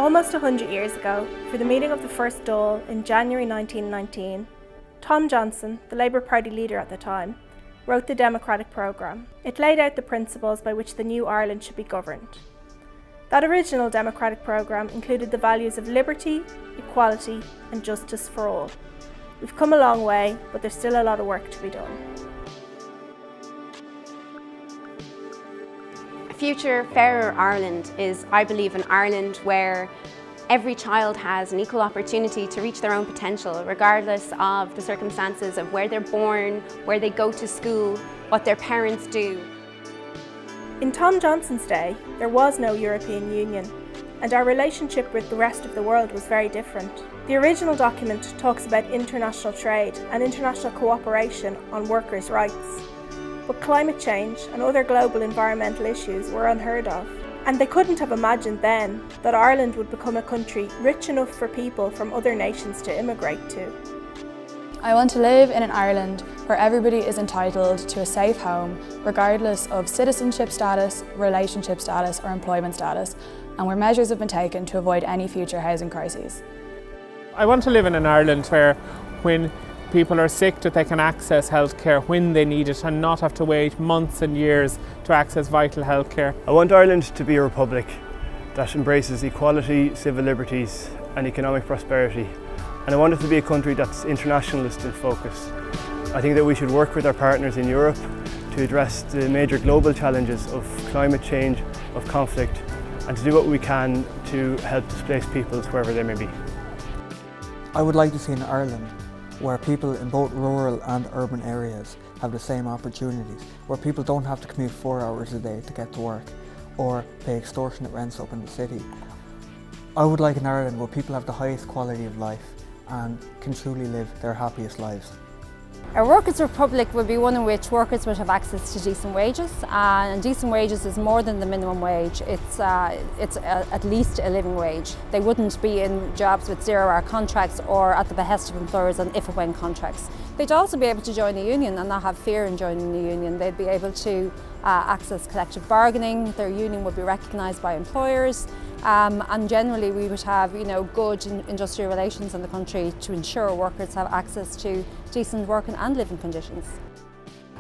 Almost 100 years ago, for the meeting of the first Dáil in January 1919, Tom Johnson, the Labour Party leader at the time, wrote the Democratic Programme. It laid out the principles by which the new Ireland should be governed. That original Democratic Programme included the values of liberty, equality and justice for all. We've come a long way, but there's still a lot of work to be done. A future fairer Ireland is, I believe, an Ireland where every child has an equal opportunity to reach their own potential, regardless of the circumstances of where they're born, where they go to school, what their parents do. In Tom Johnson's day, there was no European Union, and our relationship with the rest of the world was very different. The original document talks about international trade and international cooperation on workers' rights. But climate change and other global environmental issues were unheard of. And they couldn't have imagined then that Ireland would become a country rich enough for people from other nations to immigrate to. I want to live in an Ireland where everybody is entitled to a safe home, regardless of citizenship status, relationship status or employment status, and where measures have been taken to avoid any future housing crises. I want to live in an Ireland where when people are sick that they can access healthcare when they need it and not have to wait months and years to access vital healthcare. I want Ireland to be a republic that embraces equality, civil liberties and economic prosperity. And I want it to be a country that's internationalist in focus. I think that we should work with our partners in Europe to address the major global challenges of climate change, of conflict, and to do what we can to help displaced peoples wherever they may be. I would like to see an Ireland where people in both rural and urban areas have the same opportunities, where people don't have to commute 4 hours a day to get to work or pay extortionate rents up in the city. I would like an Ireland where people have the highest quality of life and can truly live their happiest lives. A workers' republic would be one in which workers would have access to decent wages, and decent wages is more than the minimum wage. It's at least a living wage. They wouldn't be in jobs with 0-hour contracts or at the behest of employers on if and when contracts. They'd also be able to join a union and not have fear in joining the union. They'd be able to access collective bargaining. Their union would be recognised by employers. And generally we would have good industrial relations in the country to ensure workers have access to decent working and living conditions.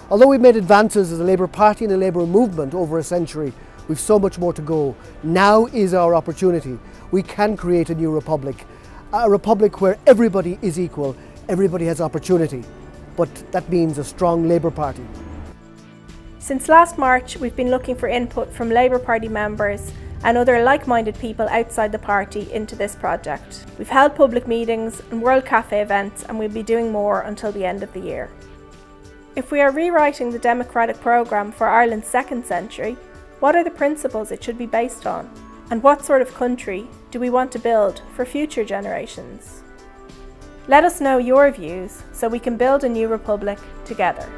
Although we've made advances as a Labour Party and a Labour movement over a century, we've so much more to go. Now is our opportunity. We can create a new republic, a republic where everybody is equal, everybody has opportunity, but that means a strong Labour Party. Since last March, we've been looking for input from Labour Party members and other like-minded people outside the party into this project. We've held public meetings and World Cafe events, and we'll be doing more until the end of the year. If we are rewriting the Democratic Programme for Ireland's second century, what are the principles it should be based on? And what sort of country do we want to build for future generations? Let us know your views so we can build a new republic together.